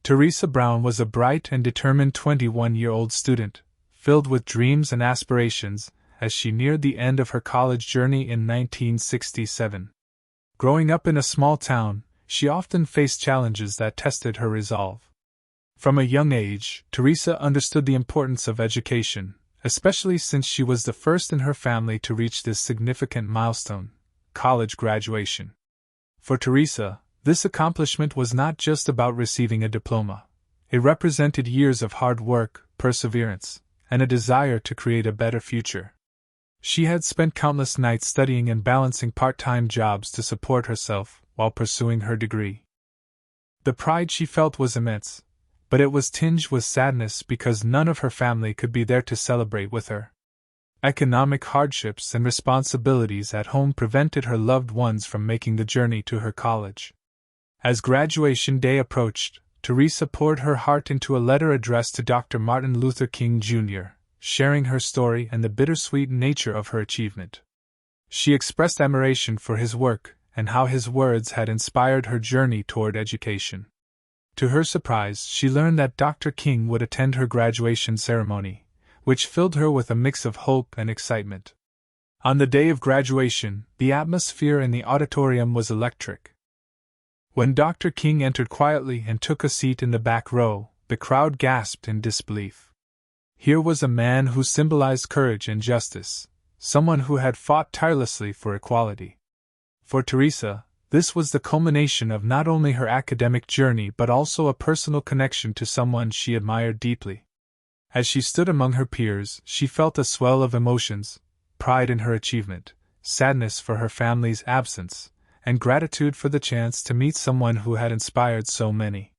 Theresa Brown was a bright and determined 21-year-old student, filled with dreams and aspirations, as she neared the end of her college journey in 1967. Growing up in a small town, she often faced challenges that tested her resolve. From a young age, Theresa understood the importance of education, especially since she was the first in her family to reach this significant milestone, college graduation. For Theresa, this accomplishment was not just about receiving a diploma. It represented years of hard work, perseverance, and a desire to create a better future. She had spent countless nights studying and balancing part-time jobs to support herself while pursuing her degree. The pride she felt was immense, but it was tinged with sadness because none of her family could be there to celebrate with her. Economic hardships and responsibilities at home prevented her loved ones from making the journey to her college. As graduation day approached, Theresa poured her heart into a letter addressed to Dr. Martin Luther King Jr., sharing her story and the bittersweet nature of her achievement. She expressed admiration for his work and how his words had inspired her journey toward education. To her surprise, she learned that Dr. King would attend her graduation ceremony, which filled her with a mix of hope and excitement. On the day of graduation, the atmosphere in the auditorium was electric. When Dr. King entered quietly and took a seat in the back row, the crowd gasped in disbelief. Here was a man who symbolized courage and justice, someone who had fought tirelessly for equality. For Theresa, this was the culmination of not only her academic journey but also a personal connection to someone she admired deeply. As she stood among her peers, she felt a swell of emotions: pride in her achievement, sadness for her family's absence, and gratitude for the chance to meet someone who had inspired so many.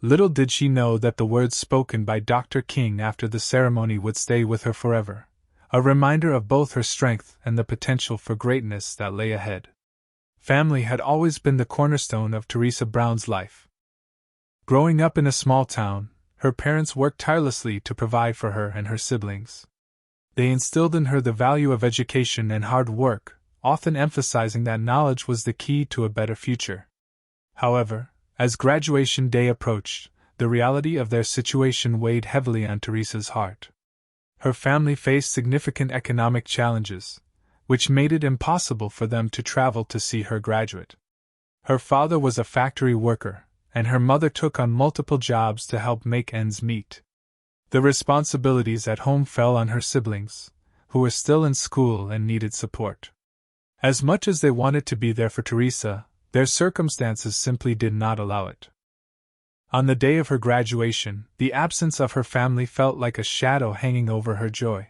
Little did she know that the words spoken by Dr. King after the ceremony would stay with her forever, a reminder of both her strength and the potential for greatness that lay ahead. Family had always been the cornerstone of Theresa Brown's life. Growing up in a small town, her parents worked tirelessly to provide for her and her siblings. They instilled in her the value of education and hard work, often emphasizing that knowledge was the key to a better future. However, as graduation day approached, the reality of their situation weighed heavily on Theresa's heart. Her family faced significant economic challenges, which made it impossible for them to travel to see her graduate. Her father was a factory worker, and her mother took on multiple jobs to help make ends meet. The responsibilities at home fell on her siblings, who were still in school and needed support. As much as they wanted to be there for Theresa, their circumstances simply did not allow it. On the day of her graduation, the absence of her family felt like a shadow hanging over her joy.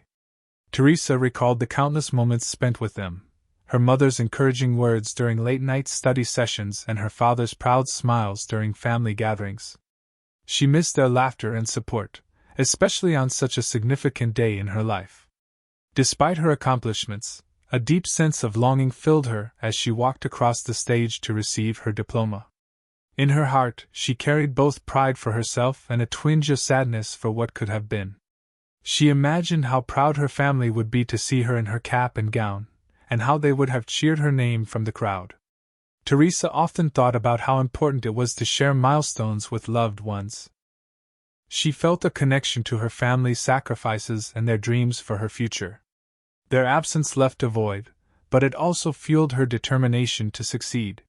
Theresa recalled the countless moments spent with them, her mother's encouraging words during late-night study sessions and her father's proud smiles during family gatherings. She missed their laughter and support, especially on such a significant day in her life. Despite her accomplishments, a deep sense of longing filled her as she walked across the stage to receive her diploma. In her heart, she carried both pride for herself and a twinge of sadness for what could have been. She imagined how proud her family would be to see her in her cap and gown, and how they would have cheered her name from the crowd. Theresa often thought about how important it was to share milestones with loved ones. She felt a connection to her family's sacrifices and their dreams for her future. Their absence left a void, but it also fueled her determination to succeed.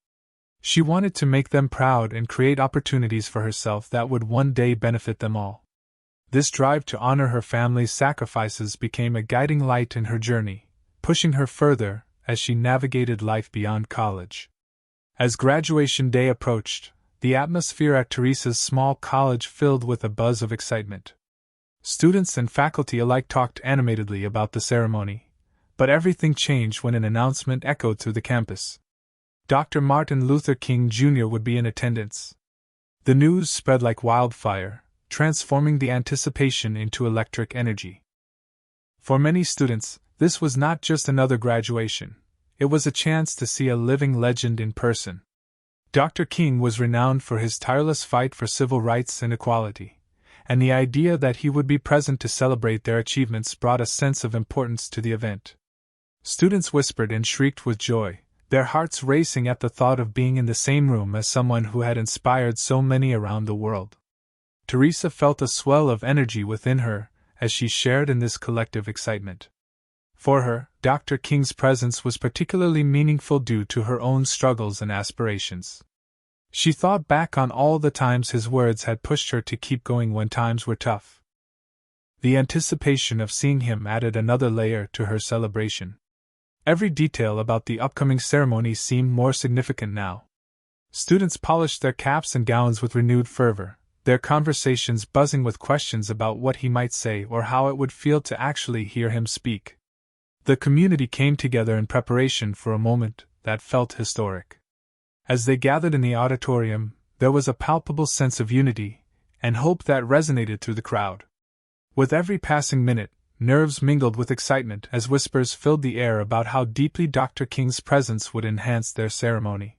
She wanted to make them proud and create opportunities for herself that would one day benefit them all. This drive to honor her family's sacrifices became a guiding light in her journey, pushing her further as she navigated life beyond college. As graduation day approached, the atmosphere at Theresa's small college filled with a buzz of excitement. Students and faculty alike talked animatedly about the ceremony. But everything changed when an announcement echoed through the campus. Dr. Martin Luther King Jr. would be in attendance. The news spread like wildfire, transforming the anticipation into electric energy. For many students, this was not just another graduation. It was a chance to see a living legend in person. Dr. King was renowned for his tireless fight for civil rights and equality, and the idea that he would be present to celebrate their achievements brought a sense of importance to the event. Students whispered and shrieked with joy, their hearts racing at the thought of being in the same room as someone who had inspired so many around the world. Theresa felt a swell of energy within her as she shared in this collective excitement. For her, Dr. King's presence was particularly meaningful due to her own struggles and aspirations. She thought back on all the times his words had pushed her to keep going when times were tough. The anticipation of seeing him added another layer to her celebration. Every detail about the upcoming ceremony seemed more significant now. Students polished their caps and gowns with renewed fervor, their conversations buzzing with questions about what he might say or how it would feel to actually hear him speak. The community came together in preparation for a moment that felt historic. As they gathered in the auditorium, there was a palpable sense of unity and hope that resonated through the crowd. With every passing minute, nerves mingled with excitement as whispers filled the air about how deeply Dr. King's presence would enhance their ceremony.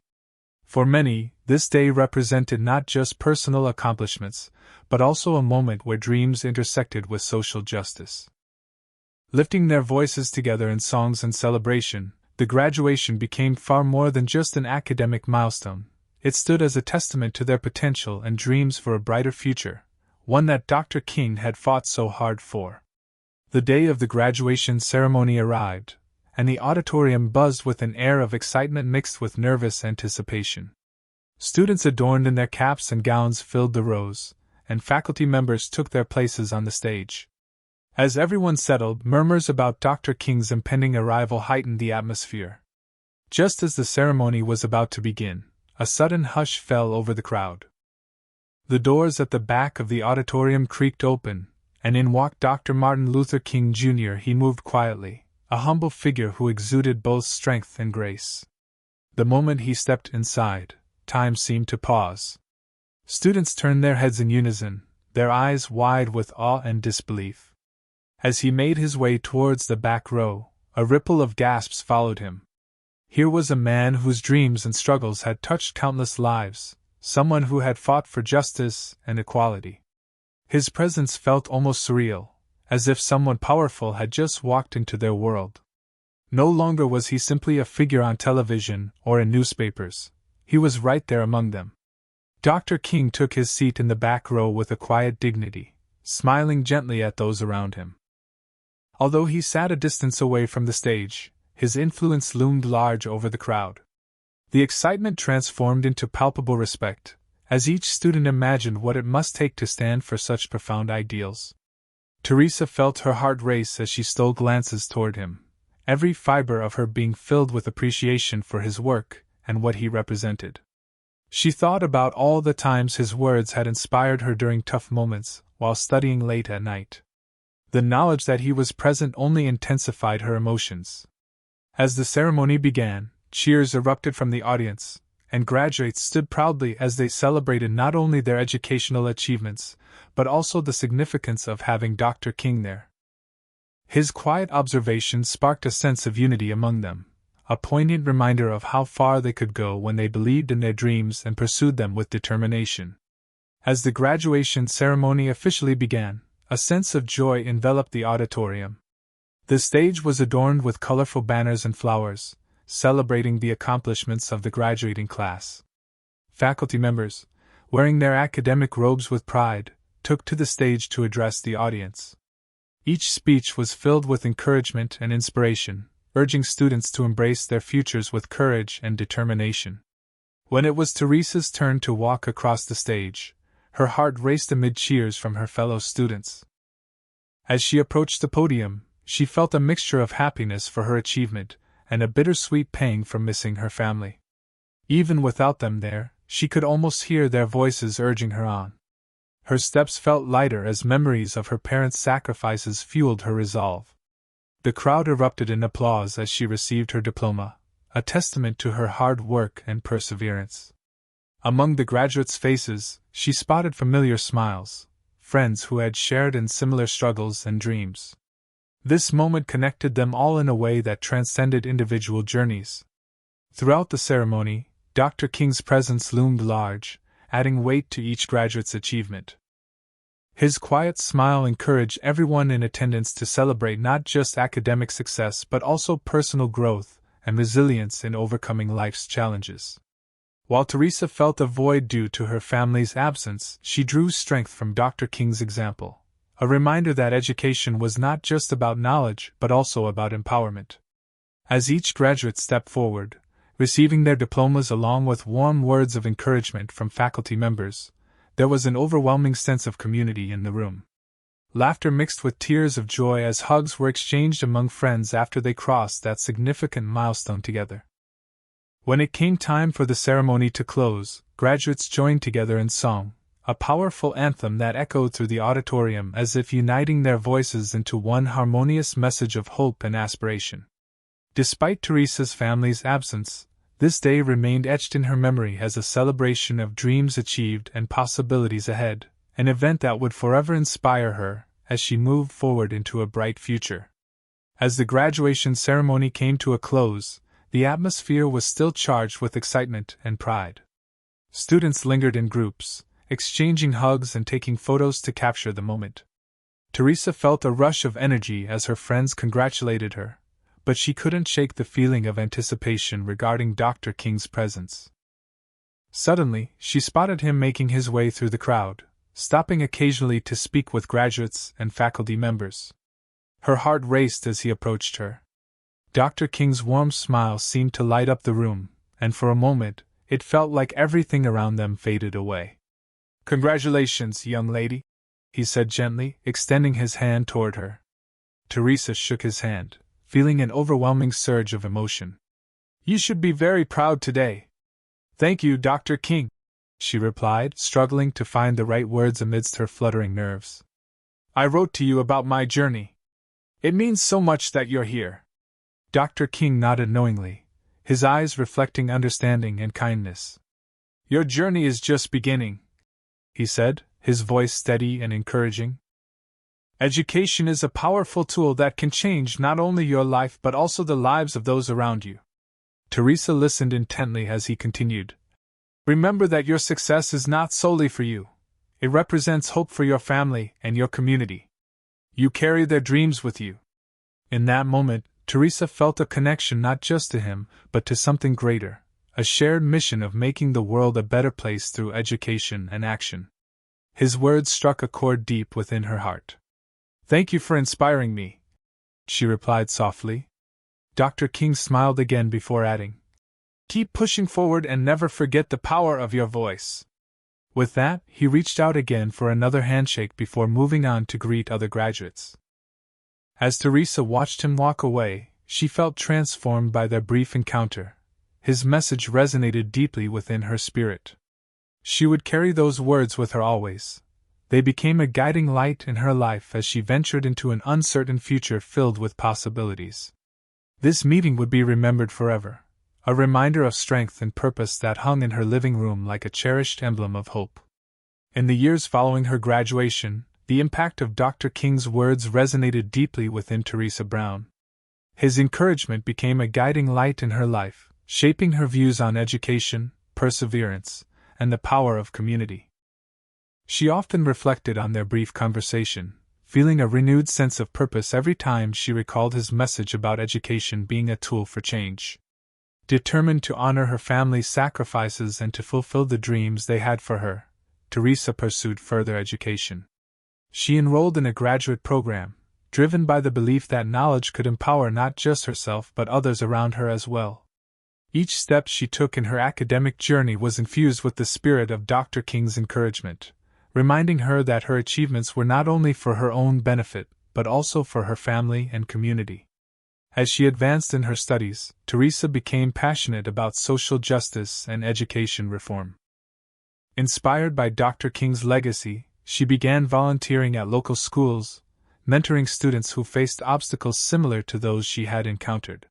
For many, this day represented not just personal accomplishments, but also a moment where dreams intersected with social justice. Lifting their voices together in songs and celebration, the graduation became far more than just an academic milestone. It stood as a testament to their potential and dreams for a brighter future, one that Dr. King had fought so hard for. The day of the graduation ceremony arrived, and the auditorium buzzed with an air of excitement mixed with nervous anticipation. Students adorned in their caps and gowns filled the rows, and faculty members took their places on the stage. As everyone settled, murmurs about Dr. King's impending arrival heightened the atmosphere. Just as the ceremony was about to begin, a sudden hush fell over the crowd. The doors at the back of the auditorium creaked open, and in walked Dr. Martin Luther King Jr. He moved quietly, a humble figure who exuded both strength and grace. The moment he stepped inside, time seemed to pause. Students turned their heads in unison, their eyes wide with awe and disbelief. As he made his way towards the back row, a ripple of gasps followed him. Here was a man whose dreams and struggles had touched countless lives, someone who had fought for justice and equality. His presence felt almost surreal, as if someone powerful had just walked into their world. No longer was he simply a figure on television or in newspapers, he was right there among them. Dr. King took his seat in the back row with a quiet dignity, smiling gently at those around him. Although he sat a distance away from the stage, his influence loomed large over the crowd. The excitement transformed into palpable respect, as each student imagined what it must take to stand for such profound ideals. Theresa felt her heart race as she stole glances toward him, every fiber of her being filled with appreciation for his work and what he represented. She thought about all the times his words had inspired her during tough moments while studying late at night. The knowledge that he was present only intensified her emotions. As the ceremony began, cheers erupted from the audience, and graduates stood proudly as they celebrated not only their educational achievements, but also the significance of having Dr. King there. His quiet observation sparked a sense of unity among them, a poignant reminder of how far they could go when they believed in their dreams and pursued them with determination. As the graduation ceremony officially began, a sense of joy enveloped the auditorium. The stage was adorned with colorful banners and flowers, celebrating the accomplishments of the graduating class. Faculty members, wearing their academic robes with pride, took to the stage to address the audience. Each speech was filled with encouragement and inspiration, urging students to embrace their futures with courage and determination. When it was Theresa's turn to walk across the stage, her heart raced amid cheers from her fellow students. As she approached the podium, she felt a mixture of happiness for her achievement and a bittersweet pang from missing her family. Even without them there, she could almost hear their voices urging her on. Her steps felt lighter as memories of her parents' sacrifices fueled her resolve. The crowd erupted in applause as she received her diploma, a testament to her hard work and perseverance. Among the graduates' faces, she spotted familiar smiles, friends who had shared in similar struggles and dreams. This moment connected them all in a way that transcended individual journeys. Throughout the ceremony, Dr. King's presence loomed large, adding weight to each graduate's achievement. His quiet smile encouraged everyone in attendance to celebrate not just academic success but also personal growth and resilience in overcoming life's challenges. While Theresa felt a void due to her family's absence, she drew strength from Dr. King's example, a reminder that education was not just about knowledge but also about empowerment. As each graduate stepped forward, receiving their diplomas along with warm words of encouragement from faculty members, there was an overwhelming sense of community in the room. Laughter mixed with tears of joy as hugs were exchanged among friends after they crossed that significant milestone together. When it came time for the ceremony to close, graduates joined together in song, a powerful anthem that echoed through the auditorium as if uniting their voices into one harmonious message of hope and aspiration. Despite Theresa's family's absence, this day remained etched in her memory as a celebration of dreams achieved and possibilities ahead, an event that would forever inspire her as she moved forward into a bright future. As the graduation ceremony came to a close, the atmosphere was still charged with excitement and pride. Students lingered in groups, exchanging hugs and taking photos to capture the moment. Theresa felt a rush of energy as her friends congratulated her, but she couldn't shake the feeling of anticipation regarding Dr. King's presence. Suddenly, she spotted him making his way through the crowd, stopping occasionally to speak with graduates and faculty members. Her heart raced as he approached her. Dr. King's warm smile seemed to light up the room, and for a moment, it felt like everything around them faded away. "Congratulations, young lady," he said gently, extending his hand toward her. Theresa shook his hand, feeling an overwhelming surge of emotion. "You should be very proud today." "Thank you, Dr. King," she replied, struggling to find the right words amidst her fluttering nerves. "I wrote to you about my journey. It means so much that you're here." Dr. King nodded knowingly, his eyes reflecting understanding and kindness. "Your journey is just beginning," he said, his voice steady and encouraging. "Education is a powerful tool that can change not only your life but also the lives of those around you." Theresa listened intently as he continued. "Remember that your success is not solely for you. It represents hope for your family and your community. You carry their dreams with you." In that moment, Theresa felt a connection not just to him, but to something greater, a shared mission of making the world a better place through education and action. His words struck a chord deep within her heart. "Thank you for inspiring me," she replied softly. Dr. King smiled again before adding, "Keep pushing forward and never forget the power of your voice." With that, he reached out again for another handshake before moving on to greet other graduates. As Theresa watched him walk away, she felt transformed by their brief encounter. His message resonated deeply within her spirit. She would carry those words with her always. They became a guiding light in her life as she ventured into an uncertain future filled with possibilities. This meeting would be remembered forever, a reminder of strength and purpose that hung in her living room like a cherished emblem of hope. In the years following her graduation, the impact of Dr. King's words resonated deeply within Theresa Brown. His encouragement became a guiding light in her life, shaping her views on education, perseverance, and the power of community. She often reflected on their brief conversation, feeling a renewed sense of purpose every time she recalled his message about education being a tool for change. Determined to honor her family's sacrifices and to fulfill the dreams they had for her, Theresa pursued further education. She enrolled in a graduate program, driven by the belief that knowledge could empower not just herself but others around her as well. Each step she took in her academic journey was infused with the spirit of Dr. King's encouragement, reminding her that her achievements were not only for her own benefit, but also for her family and community. As she advanced in her studies, Theresa became passionate about social justice and education reform. Inspired by Dr. King's legacy, she began volunteering at local schools, mentoring students who faced obstacles similar to those she had encountered.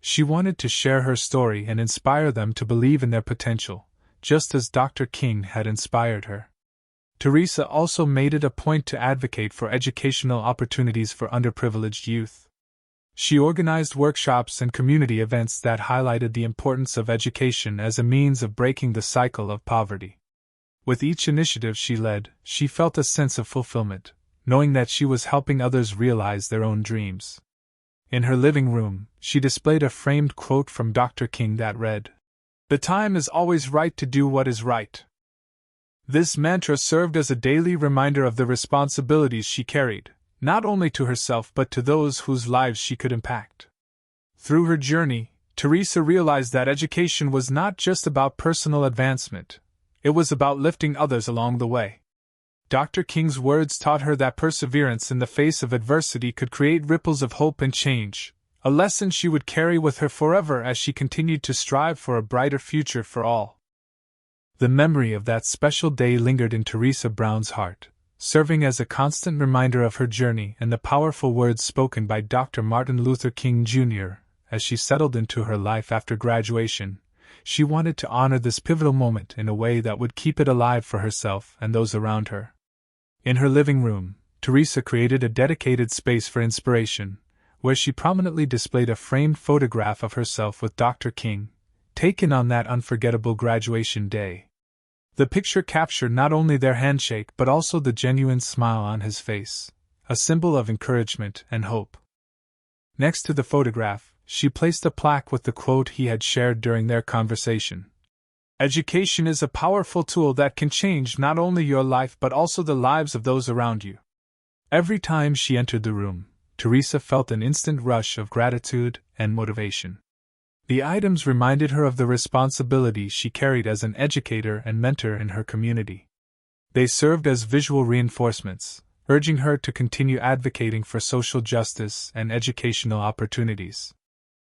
She wanted to share her story and inspire them to believe in their potential, just as Dr. King had inspired her. Theresa also made it a point to advocate for educational opportunities for underprivileged youth. She organized workshops and community events that highlighted the importance of education as a means of breaking the cycle of poverty. With each initiative she led, she felt a sense of fulfillment, knowing that she was helping others realize their own dreams. In her living room, she displayed a framed quote from Dr. King that read, The time is always right to do what is right. This mantra served as a daily reminder of the responsibilities she carried, not only to herself but to those whose lives she could impact. Through her journey, Theresa realized that education was not just about personal advancement, it was about lifting others along the way. Dr. King's words taught her that perseverance in the face of adversity could create ripples of hope and change, a lesson she would carry with her forever as she continued to strive for a brighter future for all. The memory of that special day lingered in Theresa Brown's heart, serving as a constant reminder of her journey and the powerful words spoken by Dr. Martin Luther King Jr. As she settled into her life after graduation, she wanted to honor this pivotal moment in a way that would keep it alive for herself and those around her. In her living room, Theresa created a dedicated space for inspiration, where she prominently displayed a framed photograph of herself with Dr. King, taken on that unforgettable graduation day. The picture captured not only their handshake but also the genuine smile on his face, a symbol of encouragement and hope. Next to the photograph, she placed a plaque with the quote he had shared during their conversation. "Education is a powerful tool that can change not only your life but also the lives of those around you." Every time she entered the room, Theresa felt an instant rush of gratitude and motivation. The items reminded her of the responsibility she carried as an educator and mentor in her community. They served as visual reinforcements, urging her to continue advocating for social justice and educational opportunities.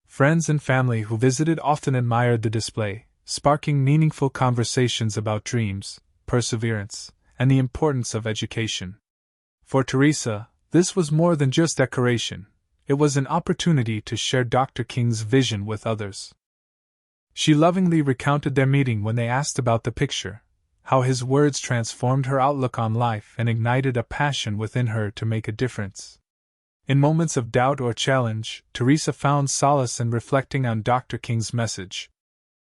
Friends and family who visited often admired the display, sparking meaningful conversations about dreams, perseverance, and the importance of education. For Theresa, this was more than just decoration. It was an opportunity to share Dr. King's vision with others. She lovingly recounted their meeting when they asked about the picture, how his words transformed her outlook on life and ignited a passion within her to make a difference. In moments of doubt or challenge, Theresa found solace in reflecting on Dr. King's message.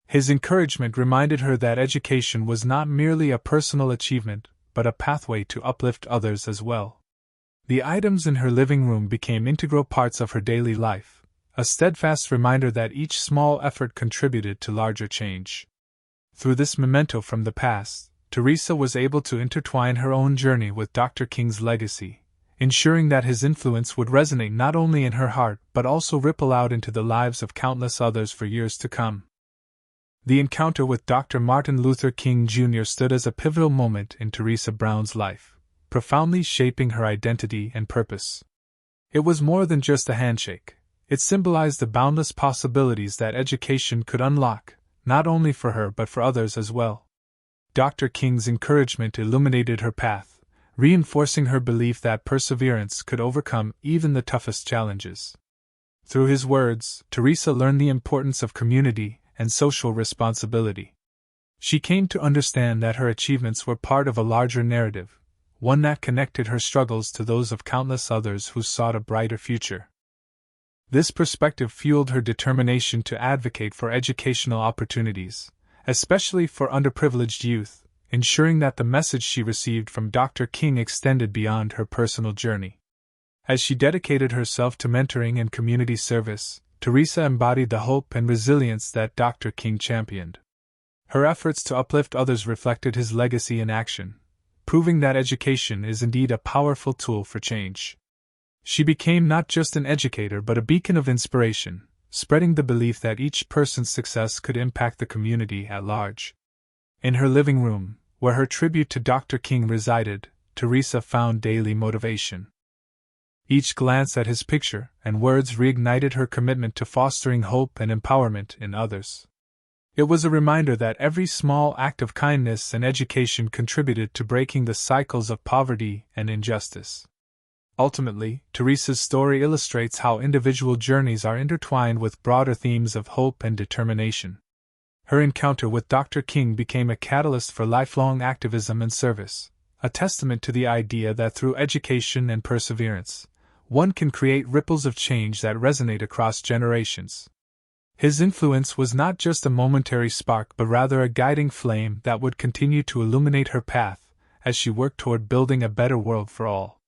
His encouragement reminded her that education was not merely a personal achievement, but a pathway to uplift others as well. The items in her living room became integral parts of her daily life, a steadfast reminder that each small effort contributed to larger change. Through this memento from the past, Theresa was able to intertwine her own journey with Dr. King's legacy, ensuring that his influence would resonate not only in her heart but also ripple out into the lives of countless others for years to come. The encounter with Dr. Martin Luther King Jr. stood as a pivotal moment in Theresa Brown's life, profoundly shaping her identity and purpose. It was more than just a handshake. It symbolized the boundless possibilities that education could unlock, not only for her but for others as well. Dr. King's encouragement illuminated her path, reinforcing her belief that perseverance could overcome even the toughest challenges. Through his words, Theresa learned the importance of community and social responsibility. She came to understand that her achievements were part of a larger narrative, one that connected her struggles to those of countless others who sought a brighter future. This perspective fueled her determination to advocate for educational opportunities, especially for underprivileged youth, ensuring that the message she received from Dr. King extended beyond her personal journey. As she dedicated herself to mentoring and community service, Theresa embodied the hope and resilience that Dr. King championed. Her efforts to uplift others reflected his legacy in action, proving that education is indeed a powerful tool for change. She became not just an educator but a beacon of inspiration, spreading the belief that each person's success could impact the community at large. In her living room, where her tribute to Dr. King resided, Theresa found daily motivation. Each glance at his picture and words reignited her commitment to fostering hope and empowerment in others. It was a reminder that every small act of kindness and education contributed to breaking the cycles of poverty and injustice. Ultimately, Theresa's story illustrates how individual journeys are intertwined with broader themes of hope and determination. Her encounter with Dr. King became a catalyst for lifelong activism and service, a testament to the idea that through education and perseverance, one can create ripples of change that resonate across generations. His influence was not just a momentary spark but rather a guiding flame that would continue to illuminate her path as she worked toward building a better world for all.